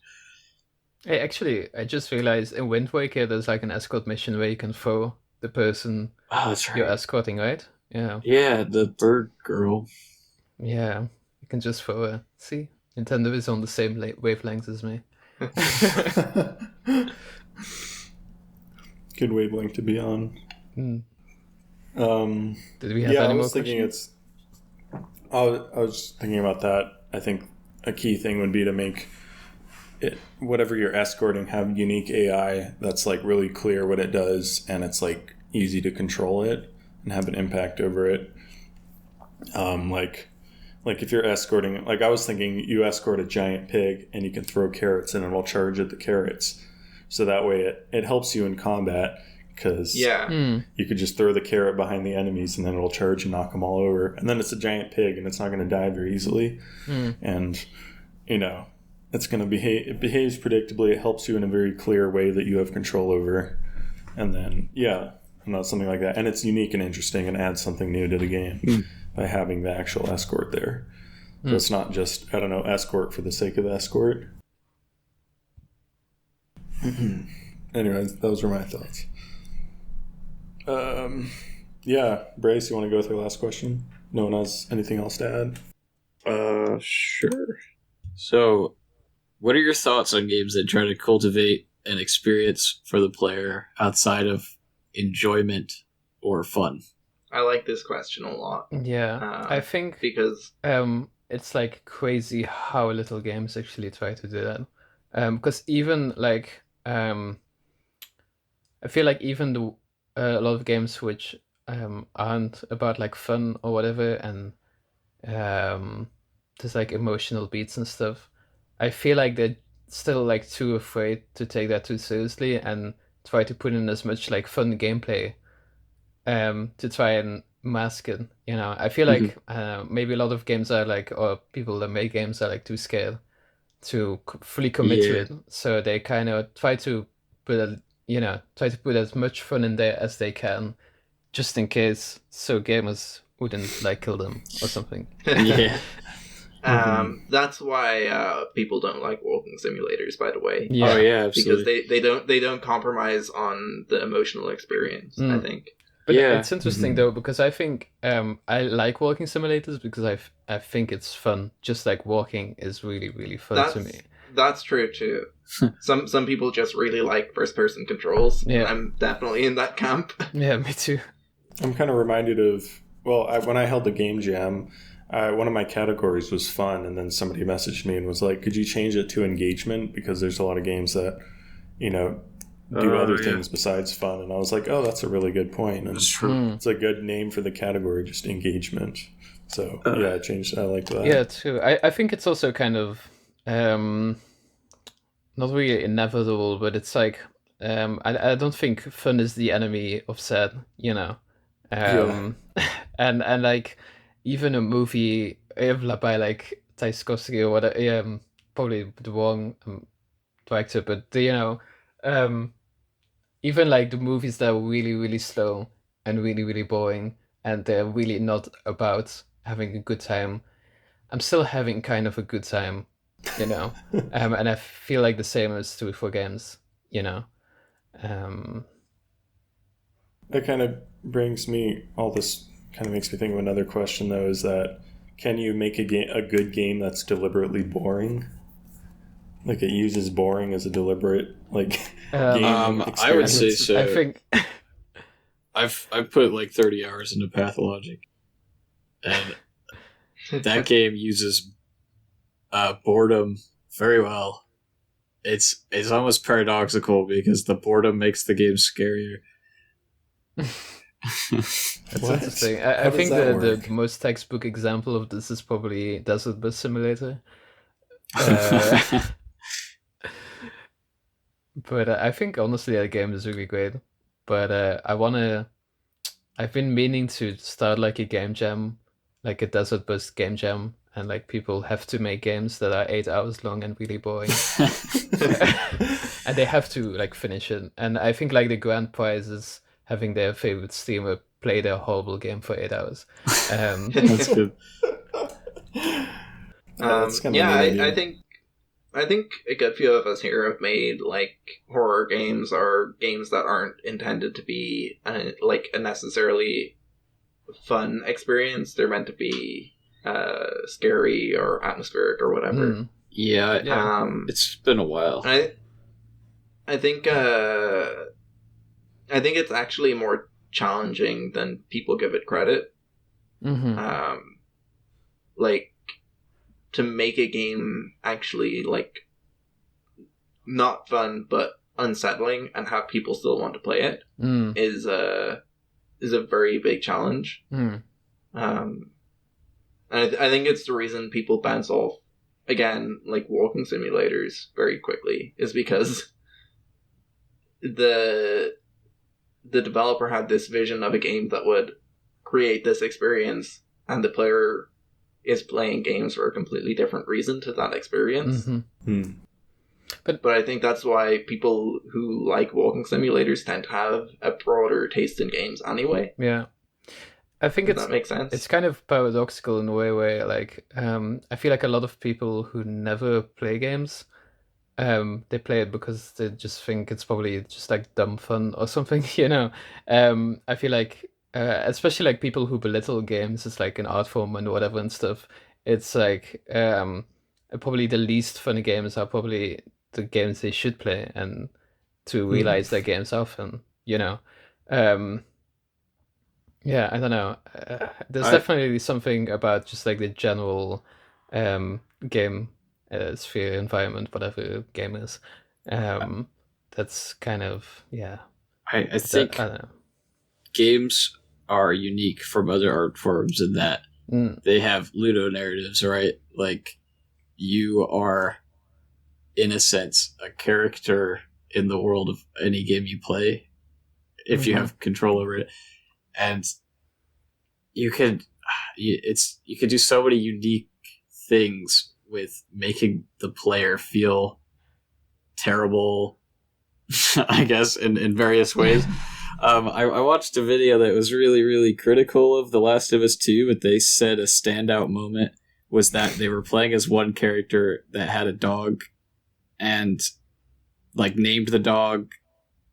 Hey, actually, I just realized in Wind Waker there's like an escort mission where you can throw the person that's right. you're escorting, right? Yeah. Yeah, the bird girl. Yeah, you can just throw her. See, Nintendo is on the same wavelength as me. Good wavelength to be on. Did we have any more questions? I was thinking about that. I think a key thing would be to make it, whatever you're escorting, have unique AI that's like really clear what it does, and it's like easy to control it and have an impact over it. Like if you're escorting, like I was thinking, you escort a giant pig and you can throw carrots and it'll charge at the carrots. So that way it helps you in combat, because you could just throw the carrot behind the enemies and then it'll charge and knock them all over. And then it's a giant pig and it's not going to die very easily. And, it's going to behave. It behaves predictably. It helps you in a very clear way that you have control over. And then, something like that. And it's unique and interesting and adds something new to the game by having the actual escort there. So it's not just, escort for the sake of escort. Anyways, those were my thoughts. Bryce, you want to go with your last question? No one has anything else to add? Sure. So, what are your thoughts on games that try to cultivate an experience for the player outside of enjoyment or fun? I like this question a lot. Yeah, I think because it's like crazy how little games actually try to do that. Because even like I feel like even a lot of games which aren't about like fun or whatever, and there's like emotional beats and stuff, I feel like they're still like too afraid to take that too seriously and try to put in as much like fun gameplay to try and mask it. I feel like maybe a lot of games are like, or people that make games are like too scared to fully commit to it, so they kind of try to put as much fun in there as they can, just in case, so gamers wouldn't like kill them or something. That's why people don't like walking simulators, by the way. Yeah. Oh yeah, absolutely. Because they don't compromise on the emotional experience, I think. But it's interesting though, because I think I like walking simulators because I think it's fun. Just like walking is really, really fun to me. That's true too. Some people just really like first person controls. Yeah, I'm definitely in that camp. Yeah, me too. I'm kind of reminded of when I held the game jam, one of my categories was fun, and then somebody messaged me and was like, "Could you change it to engagement? Because there's a lot of games that, do other things besides fun." And I was like, "Oh, that's a really good point." And that's true. It's a good name for the category, just engagement. So I changed. I liked that. Yeah, too. I think it's also kind of not really inevitable, but it's like I don't think fun is the enemy of sad. And like even a movie by like Tchaikovsky or whatever, probably the wrong director, but even like the movies that are really, really slow and really, really boring, and they're really not about having a good time, I'm still having kind of a good time, and I feel like the same is true for games, That kind of brings me, all this kind of makes me think of another question, though, is that can you make a good game that's deliberately boring? Like it uses boring as a deliberate game experience? I would say so. I think I've put like 30 hours into Pathologic, and that game uses boredom very well. It's almost paradoxical because the boredom makes the game scarier. That's interesting. I think the most textbook example of this is probably Desert Bus Simulator. But I think honestly that game is really great. But I've been meaning to start like a game jam, like a Desert Bus game jam, and like people have to make games that are 8 hours long and really boring. And they have to like finish it. And I think like the grand prize is having their favorite streamer play their horrible game for 8 hours. That's good. I think a good few of us here have made like horror games or games that aren't intended to be like a necessarily fun experience. They're meant to be scary or atmospheric or whatever. Yeah. It's been a while. I think it's actually more challenging than people give it credit. Like to make a game actually like not fun but unsettling and have people still want to play it is a very big challenge. And I think it's the reason people bounce off again like walking simulators very quickly is because the developer had this vision of a game that would create this experience, and the player is playing games for a completely different reason to that experience. But I think that's why people who like walking simulators tend to have a broader taste in games anyway. Yeah. I think that makes sense. It's kind of paradoxical in a way where like I feel like a lot of people who never play games, they play it because they just think it's probably just like dumb fun or something, I feel like especially like people who belittle games as like an art form and whatever and stuff, it's like probably the least funny games are probably the games they should play, and to realize that games are fun, yeah, I don't know. There's definitely something about just like the general game sphere environment, whatever game is. That's kind of, yeah. I think I don't know. Games are unique from other art forms in that they have ludonarratives, right? Like you are, in a sense, a character in the world of any game you play if you have control over it. And you could do so many unique things with making the player feel terrible, I guess, in various ways. I watched a video that was really, really critical of The Last of Us 2, but they said a standout moment was that they were playing as one character that had a dog and like named the dog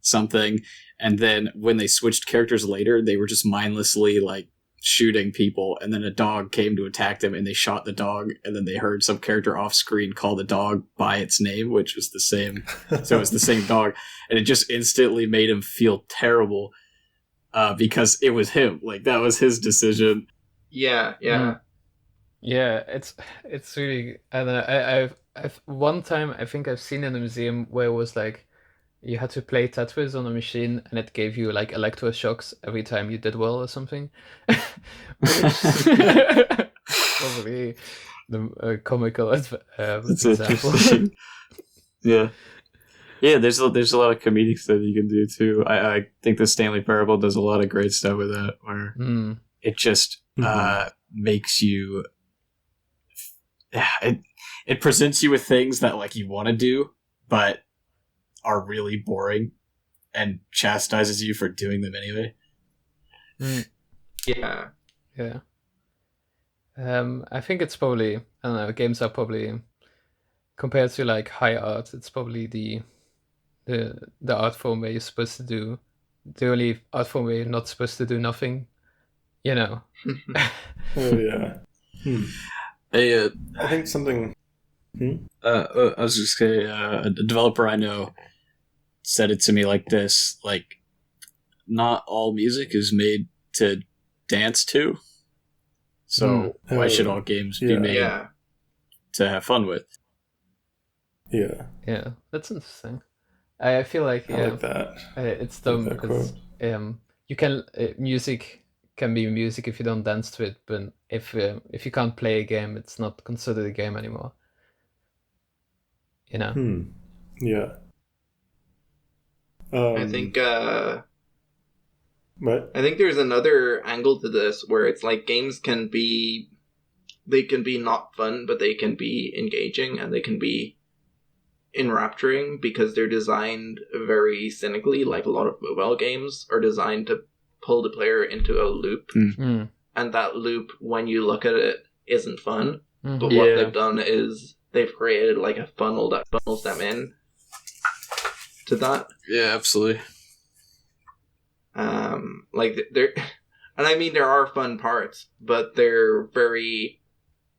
something, and then when they switched characters later, they were just mindlessly like shooting people, and then a dog came to attack them, and they shot the dog, and then they heard some character off screen call the dog by its name, which was the same. So it was the same dog, and it just instantly made him feel terrible because it was him. Like, that was his decision. Yeah. Yeah, it's really. And I've one time I think I've seen in a museum where it was like you had to play Tetris on a machine and it gave you like electroshocks every time you did well or something. Probably the comical example. Yeah. Yeah, there's a lot of comedic stuff you can do too. I think the Stanley Parable does a lot of great stuff with that, where it just makes you. It presents you with things that like you want to do, but are really boring, and chastises you for doing them anyway. Yeah. I think it's probably, I don't know, games are probably, compared to like high art, it's probably the art form where you're supposed to do, the only art form where you're not supposed to do nothing, you know. Oh yeah. Hey, I think something. I was just saying, a developer I know said it to me like this: like, not all music is made to dance to. So why should all games be made to have fun with? Yeah. Yeah, that's interesting. I feel like I like that. it's dumb because you can music can be music if you don't dance to it, but if you can't play a game, it's not considered a game anymore. You know. Yeah. I think. What? I think there's another angle to this where it's like games can be not fun, but they can be engaging and they can be enrapturing because they're designed very cynically. Like a lot of mobile games are designed to pull the player into a loop, and that loop, when you look at it, isn't fun. But what they've done is they've created like a funnel that funnels them in to that. Yeah, absolutely. Like there, and I mean there are fun parts, but they're very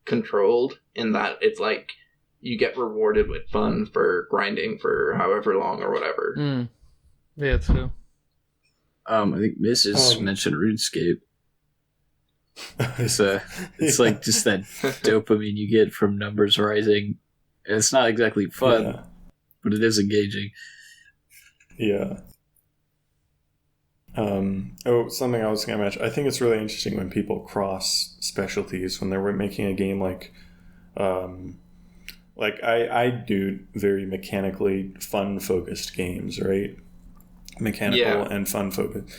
controlled in that it's like you get rewarded with fun for grinding for however long or whatever. Yeah, true. I think Mrs. mentioned RuneScape. It's like just that dopamine you get from numbers rising. And it's not exactly fun, but it is engaging. Yeah. Something I was going to mention. I think it's really interesting when people cross specialties when they're making a game like I do very mechanically fun focused games, right? Mechanical and fun focused.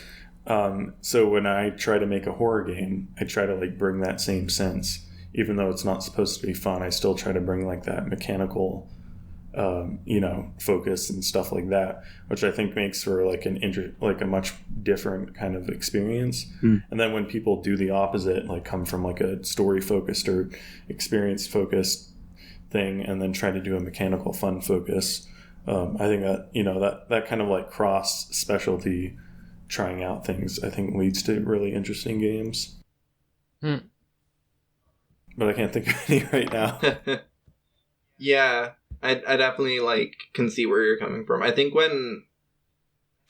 So when I try to make a horror game, I try to like bring that same sense, even though it's not supposed to be fun. I still try to bring like that mechanical, focus and stuff like that, which I think makes for like a much different kind of experience. And then when people do the opposite, like come from like a story focused or experience focused thing, and then try to do a mechanical fun focus, I think that that kind of like cross specialty trying out things, I think leads to really interesting games. But I can't think of any right now. Yeah. I definitely like can see where you're coming from. I think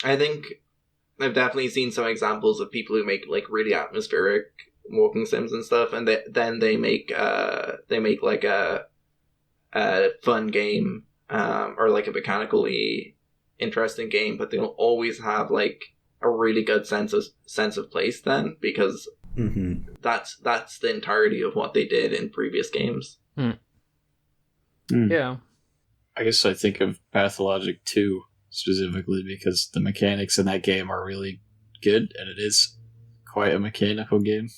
I've definitely seen some examples of people who make like really atmospheric walking sims and stuff, and then they make like a fun game or like a mechanically interesting game, but they'll always have like a really good sense of place then, because that's the entirety of what they did in previous games. Yeah. I guess I think of Pathologic 2 specifically because the mechanics in that game are really good, and it is quite a mechanical game.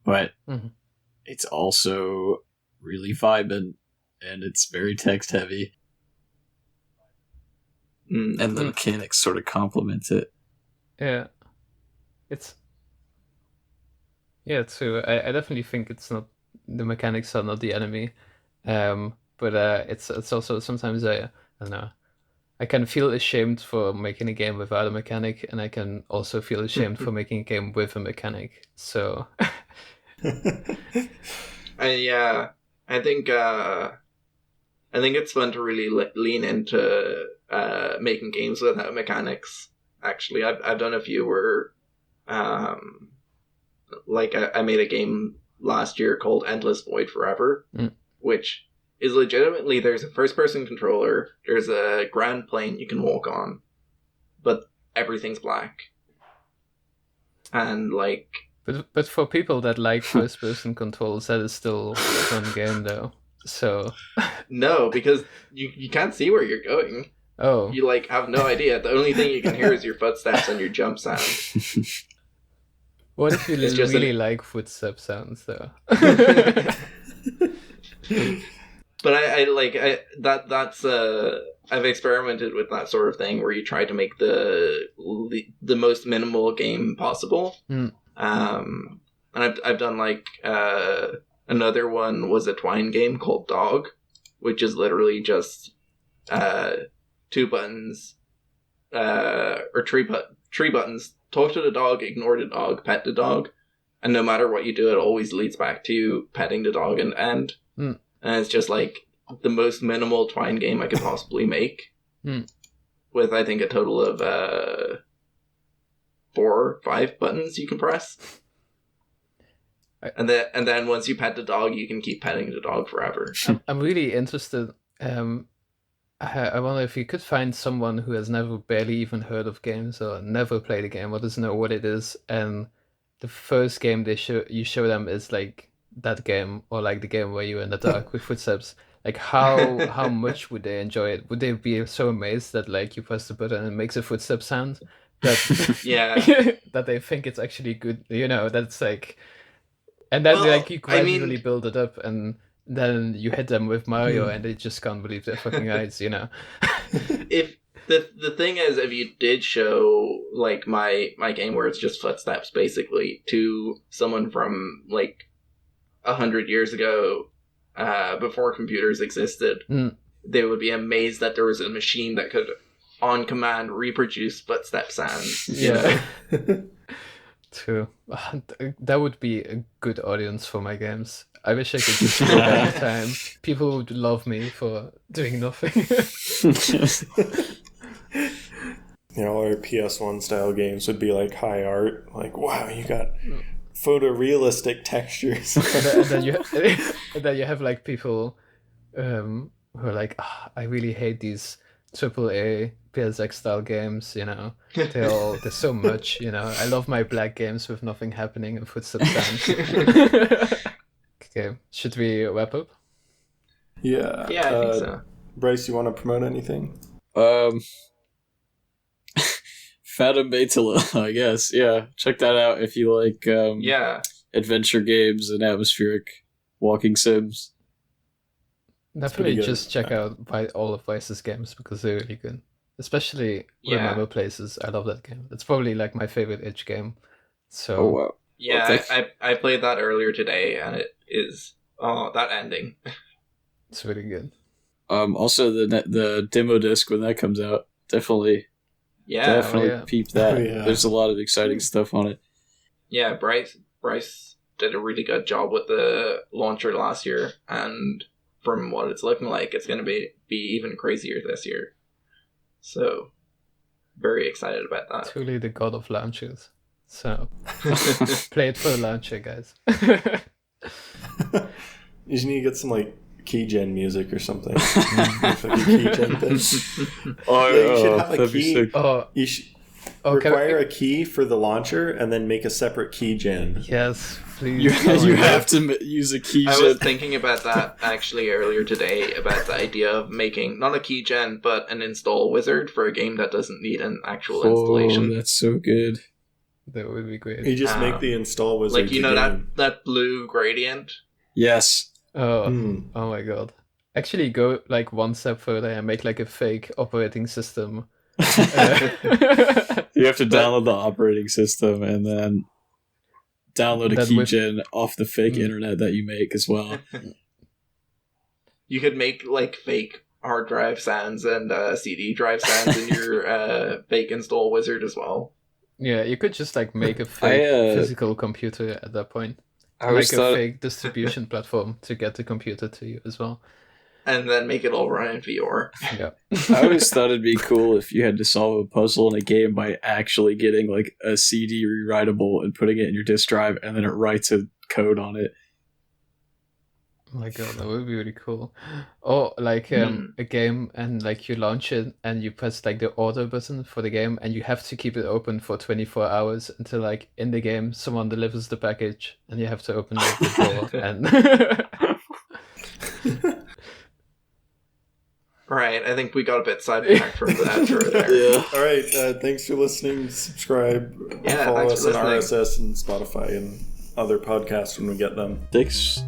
But it's also really vibrant, and it's very text heavy. And the mechanics sort of complement it. Yeah. True. I definitely think it's not, the mechanics are not the enemy. But it's also sometimes I don't know. I can feel ashamed for making a game without a mechanic, and I can also feel ashamed for making a game with a mechanic. So, I think it's fun to really lean into making games without mechanics. Actually, I've done a few where, like I made a game last year called Endless Void Forever, which is legitimately, there's a first-person controller, there's a ground plane you can walk on, but everything's black. And, like... But for people that like first-person controls, that is still a fun game, though. So... No, because you can't see where you're going. Oh. You, like, have no idea. The only thing you can hear is your footsteps and your jump sound. What if you really like footstep sounds, though? But that's I've experimented with that sort of thing where you try to make the most minimal game possible. And I've done like another one was a Twine game called Dog, which is literally just 2 buttons or three buttons. Talk to the dog, ignore the dog, pet the dog, and no matter what you do, it always leads back to you petting the dog in the end. And it's just like the most minimal Twine game I could possibly make. With, I think, a total of 4 or 5 buttons you can press. And then once you pet the dog, you can keep petting the dog forever. I'm really interested. I wonder if you could find someone who has never barely even heard of games or never played a game or doesn't know what it is, and the first game you show them is like that game, or like the game where you're in the dark with footsteps. Like how much would they enjoy it? Would they be so amazed that like you press the button and it makes a footstep sound that that they think it's actually good? That's like, and then like you gradually build it up, and then you hit them with Mario and they just can't believe their fucking eyes. If the thing is, if you did show like my game where it's just footsteps basically to someone from like 100 years ago, before computers existed, they would be amazed that there was a machine that could on command reproduce footstep sounds. Yeah. True. That would be a good audience for my games. I wish I could just go back in time. People would love me for doing nothing. Our PS1 style games would be like high art. Like, wow, you got photorealistic textures. and then you have like people who are like, I really hate these AAA PSX style games, they're so much, I love my black games with nothing happening and footstep sounds. Okay, should we wrap up? Yeah. I think so. Bryce, you want to promote anything? Phantom Batala, I guess. Yeah, check that out if you like adventure games and atmospheric walking sims. Definitely just check out all of Bryce's games because they're really good. Especially Remember Places. I love that game. It's probably like my favorite itch game. So oh wow. Yeah, I played that earlier today and it is that ending. It's really good. Also the demo disc when that comes out, definitely peep that. There's a lot of exciting stuff on it. Yeah, Bryce did a really good job with the launcher last year, and from what it's looking like, it's going to be even crazier this year. So, very excited about that. Truly the god of launchers. So, play it for the launcher, guys. You just need to get some like keygen music or something. Keygen thing. You should have a key. You should require a key for the launcher and then make a separate keygen. Yes, please. You have to use a keygen. I was thinking about that actually earlier today, about the idea of making not a keygen but an install wizard for a game that doesn't need an actual installation. That's so good. That would be great. You just make the install wizard. Like that blue gradient. Yes. Oh my god. Actually go like one step further and make like a fake operating system. You have to download the operating system and then download a keygen off the fake internet that you make as well. You could make like fake hard drive sans and CD drive sans in your bake install wizard as well. Yeah, you could just like make a fake physical computer at that point. Like a fake distribution platform to get the computer to you as well. And then make it all run in VR. Yeah. I always thought it'd be cool if you had to solve a puzzle in a game by actually getting like a CD rewritable and putting it in your disk drive, and then it writes a code on it. Oh my god, that would be really cool. Or like a game and like you launch it and you press like the order button for the game and you have to keep it open for 24 hours until like in the game someone delivers the package and you have to open the door and Right, I think we got a bit sidetracked from that right there. Yeah. All right, thanks for listening. Subscribe, follow us on RSS and Spotify and other podcasts when we get them. Thanks